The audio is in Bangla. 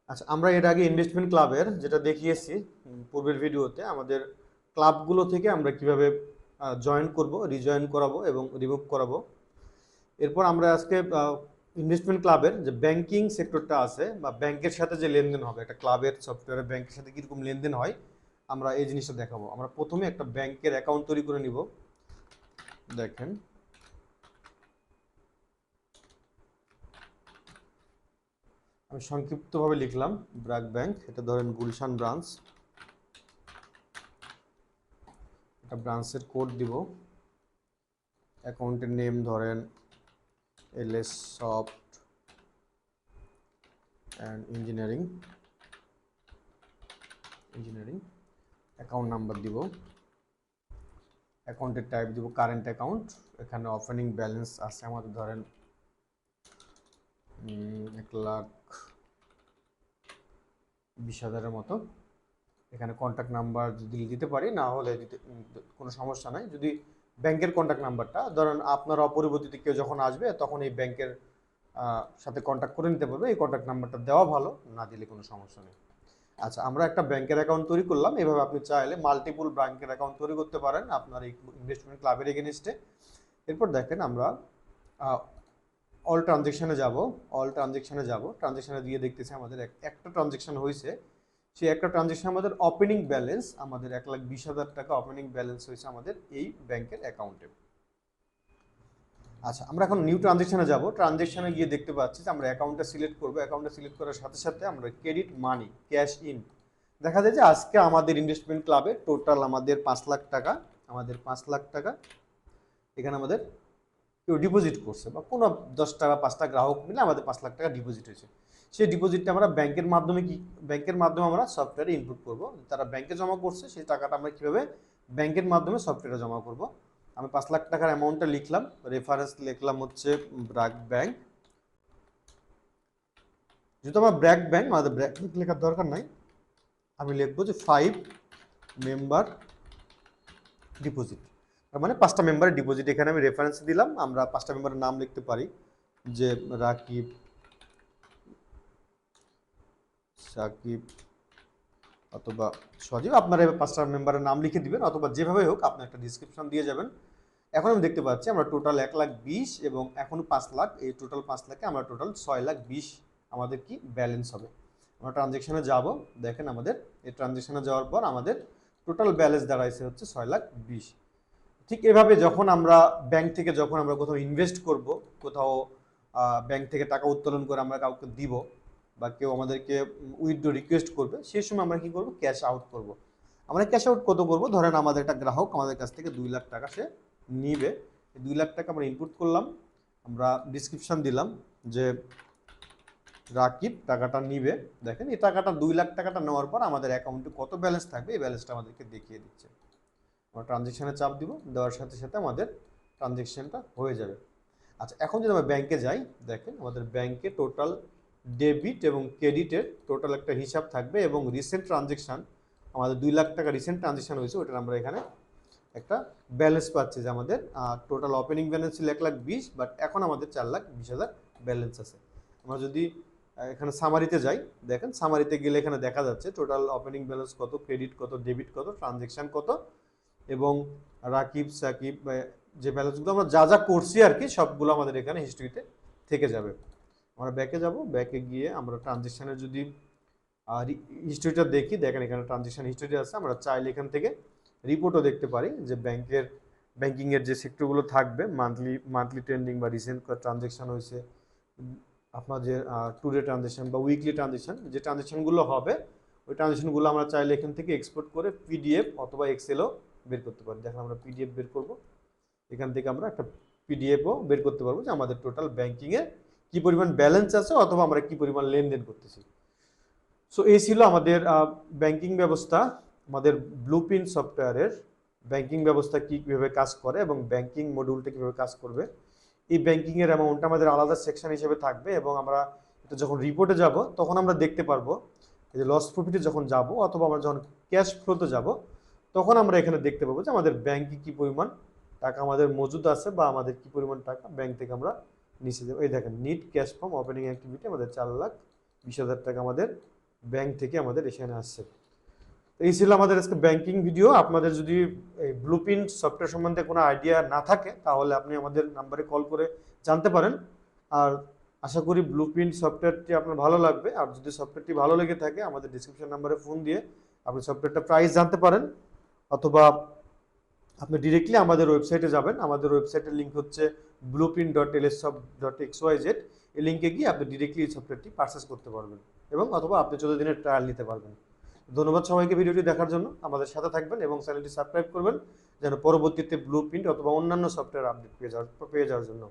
আচ্ছা, আমরা এর আগে ইনভেস্টমেন্ট ক্লাবের যেটা দেখিয়েছি পূর্বের ভিডিওতে, আমাদের ক্লাবগুলো থেকে আমরা কিভাবে জয়েন করব, রিজয়েন করাবো এবং রিমুভ করাবো। এরপর আমরা আজকে ইনভেস্টমেন্ট ক্লাবের যে ব্যাংকিং সেক্টরটা আছে বা ব্যাংকের সাথে যে লেনদেন হবে, একটা ক্লাবের সফটওয়্যারে ব্যাংকের সাথে কীরকম লেনদেন হয় আমরা এই জিনিসটা দেখাবো। আমরা প্রথমে একটা ব্যাংকের অ্যাকাউন্ট তৈরি করে নিব। দেখেন, আমি সংক্ষিপ্তভাবে লিখলাম ব্র্যাক ব্যাংক। এটা ধরেন গুলশান ব্রাঞ্চ, একটা ব্রাঞ্চের কোড দিব। অ্যাকাউন্টের নেম ধরেন LS soft and engineering. Account number দিব, অ্যাকাউন্টের টাইপ দিব কারেন্ট অ্যাকাউন্ট। এখানে ওপেনিং ব্যালেন্স আছে আমাদের ধরেন 1,20,000-এর মতো। এখানে কন্ট্যাক্ট নাম্বার যদি দিতে পারি, না হলে দিতে কোনো সমস্যা নাই। যদি ব্যাংকের কন্ট্যাক্ট নাম্বারটা ধরেন আপনার অপরিবর্তিত কেউ যখন আসবে তখন এই ব্যাংকের সাথে কন্ট্যাক্ট করে নিতে পারবে, এই কন্ট্যাক্ট নাম্বারটা দেওয়া ভালো, না দিলে কোনো সমস্যা নেই। আচ্ছা, আমরা একটা ব্যাংকের অ্যাকাউন্ট তৈরি করলাম। এভাবে আপনি চাইলে মাল্টিপল ব্যাংকের অ্যাকাউন্ট তৈরি করতে পারেন আপনার এই ইনভেস্টমেন্ট ক্লাবের এগেনস্টে। এরপর দেখেন আমরা অল ট্রানজেকশানে যাব। ট্রানজেকশানে দিয়ে দেখতেছি আমাদের একটা ট্রানজেকশান হয়েছে। সেই একটা ট্রানজেকশন আমাদের ওপেনিং ব্যালেন্স, আমাদের 1,20,000 টাকা ওপেনিং ব্যালেন্স হয়েছে আমাদের এই ব্যাংকের অ্যাকাউন্টে। আচ্ছা, আমরা এখন নিউ ট্রানজেকশনে যাব। ট্রানজেকশনে গিয়ে দেখতে পাচ্ছি যে আমরা অ্যাকাউন্টটা সিলেক্ট করব। অ্যাকাউন্টটা সিলেক্ট করার সাথে সাথে আমরা ক্রেডিট মানি, ক্যাশ ইন, দেখা যায় যে আজকে আমাদের ইনভেস্টমেন্ট ক্লাবে টোটাল আমাদের 5 লাখ টাকা, এখানে আমাদের কেউ ডিপোজিট করছে বা কোনো 10টা বা 5টা গ্রাহক মিলে আমাদের 5 লাখ টাকা ডিপোজিট হয়েছে। সেই ডিপোজিটটা আমরা ব্যাংকের মাধ্যমে আমরা সফটওয়্যারে ইনপুট করব। তারা ব্যাংকে জমা করছে, সেই টাকাটা আমরা কীভাবে ব্যাংকের মাধ্যমে সফটওয়্যারে জমা করব। আমি 5 লাখ টাকার অ্যামাউন্টটা লিখলাম, রেফারেন্স লিখলাম হচ্ছে ব্র্যাক ব্যাংক। যেহেতু আমার ব্র্যাক ব্যাংক, আমাদের ব্র্যাক ব্যাংক লেখার দরকার নাই, আমি লিখবো যে 5 মেম্বার ডিপোজিট, তার মানে 5টা মেম্বারের ডিপোজিট। এখানে আমি রেফারেন্স দিলাম। আমরা 5টা মেম্বারের নাম লিখতে পারি, যে রাকিব, সাকিব অথবা সজীব। আপনারা 5টা মেম্বারের নাম লিখে দিবেন, অথবা যেভাবে হোক আপনি একটা ডিসক্রিপশন দিয়ে যাবেন। এখন আমি দেখতে পাচ্ছি আমরা টোটাল 1,20,000 এবং এখন 5 লাখ, এই টোটাল 5 লাখে আমরা টোটাল 6,20,000 আমাদের কি ব্যালেন্স হবে। আমরা ট্রানজেকশনে যাব। দেখেন আমাদের এই ট্রানজেকশনে যাওয়ার পর আমাদের টোটাল ব্যালেন্স দাঁড়াইছে হচ্ছে 6,20,000। ঠিক এভাবে যখন আমরা ব্যাংক থেকে কোথাও ইনভেস্ট করব, কোথাও ব্যাংক থেকে টাকা উত্তোলন করে আমরা কাউকে দিব, বা কেউ আমাদেরকে উইথড্র রিকোয়েস্ট করবে, সেই সময় আমরা কি করব, ক্যাশ আউট করব। আমরা ক্যাশ আউট কত করব, ধরেন আমাদের একটা গ্রাহক আমাদের কাছ থেকে 2 লাখ টাকা সে নিবে। 2 লাখ টাকা আমরা ইনপুট করলাম, আমরা ডিসক্রিপশন দিলাম যে রাকিব টাকাটা নিবে। দেখেন এই টাকাটা 2 লাখ টাকাটা নেওয়ার পর আমাদের অ্যাকাউন্টে কত ব্যালেন্স থাকবে এই ব্যালেন্সটা আমাদেরকে দেখিয়ে দিচ্ছে। আমরা ট্রানজেকশনে চাপ দিব, দেওয়ার সাথে সাথে আমাদের ট্রানজেকশনটা হয়ে যাবে। আচ্ছা, এখন যদি আমরা ব্যাংকে যাই, দেখেন আমাদের ব্যাংকে টোটাল ডেবিট এবং ক্রেডিটের টোটাল একটা হিসাব থাকবে, এবং রিসেন্ট ট্রানজেকশন আমাদের 2 লাখ টাকা রিসেন্ট ট্রানজেকশন হয়েছে, ওটার আমরা এখানে একটা ব্যালেন্স পাচ্ছি যে আমাদের টোটাল ওপেনিং ব্যালেন্স ছিল 1,20,000, বাট এখন আমাদের 4,20,000 ব্যালেন্স আছে। আমরা যদি এখানে সামারিতে যাই, দেখেন সামারিতে গেলে এখানে দেখা যাচ্ছে টোটাল ওপেনিং ব্যালেন্স কত, ক্রেডিট কত, ডেবিট কত, ট্রানজেকশন কত, এবং রাকিব, সাকিব যে ব্যালেন্সগুলো আমরা যা যা করছি আর কি, সবগুলো আমাদের এখানে হিস্ট্রিতে থেকে যাবে। আমরা ব্যাকে যাব, ব্যাকে গিয়ে আমরা ট্রানজেকশনের যদি হিস্ট্রিটা দেখি, দেখেন এখানে ট্রানজেকশন হিস্ট্রি আছে। আমরা চাইলে এখান থেকে রিপোর্টও দেখতে পারি যে ব্যাংকিংয়ের যে সেক্টরগুলো থাকবে, মান্থলি ট্রেন্ডিং বা রিসেন্ট ট্রানজেকশন হয়েছে, আপনার যে টুডে ট্রানজেকশন বা উইকলি ট্রানজেকশন, যে ট্রানজেকশনগুলো হবে ওই ট্রানজেকশনগুলো আমরা চাইলে এখান থেকে এক্সপোর্ট করে পিডিএফ অথবা এক্সেলও বের করতে পারি। দেখেন আমরা পিডিএফ বের করব, এখান থেকে আমরা একটা পিডিএফও বের করতে পারবো যে আমাদের টোটাল ব্যাংকিংয়ে কী পরিমাণ ব্যালেন্স আছে, অথবা আমরা কী পরিমাণ লেনদেন করতেছি। সো এই ছিল আমাদের ব্যাংকিং ব্যবস্থা, আমাদের ব্লুপ্রিন্ট সফটওয়্যারের ব্যাংকিং ব্যবস্থা কীভাবে কাজ করে এবং ব্যাংকিং মডিউলটা কীভাবে কাজ করবে। এই ব্যাংকিংয়ের অ্যামাউন্টটা আমাদের আলাদা সেকশন হিসেবে থাকবে, এবং আমরা এটা যখন রিপোর্টে যাব তখন আমরা দেখতে পারবো যে লস প্রফিটে যখন যাব, অথবা আমরা যখন ক্যাশ ফ্লোতে যাব, তখন আমরা এখানে দেখতে পাবো যে আমাদের ব্যাংকে কী পরিমাণ টাকা আমাদের মজুদ আছে, বা আমাদের কী পরিমাণ টাকা ব্যাংক থেকে আমরা নিচে যাবো। এই দেখেন net cash from opening activity আমাদের 4,20,000 টাকা আমাদের ব্যাংক থেকে আমাদের এখানে আসছে। তো এই ছিল আমাদের আজকে ব্যাংকিং ভিডিও। আপনাদের যদি এই ব্লুপ্রিন্ট সফটওয়্যার সম্বন্ধে কোনো আইডিয়া না থাকে তাহলে আপনি আমাদের নাম্বারে কল করে জানতে পারেন। আর আশা করি ব্লুপ্রিন্ট সফটওয়্যারটি আপনার ভালো লাগবে। আর যদি সফটওয়্যারটি ভালো লেগে থাকে আমাদের ডিসক্রিপশন নাম্বারে ফোন দিয়ে আপনি সফটওয়্যারটা প্রাইস জানতে পারেন, অথবা আপনি ডিরেক্টলি আমাদের ওয়েবসাইটে যাবেন। আমাদের ওয়েবসাইটের লিঙ্ক হচ্ছে blueprint.lssoft.xyz। এই লিঙ্কে গিয়ে আপনি ডিরেক্টলি এই সফটওয়্যারটি পারচেস করতে পারবেন এবং অথবা আপনি 14 দিনের ট্রায়াল নিতে পারবেন। ধন্যবাদ সবাইকে ভিডিওটি দেখার জন্য। আমাদের সাথে থাকবেন এবং চ্যানেলটি সাবস্ক্রাইব করবেন যেন পরবর্তীতে ব্লুপ্রিন্ট অথবা অন্যান্য সফটওয়্যার আপডেট পেয়ে যাওয়ার জন্য।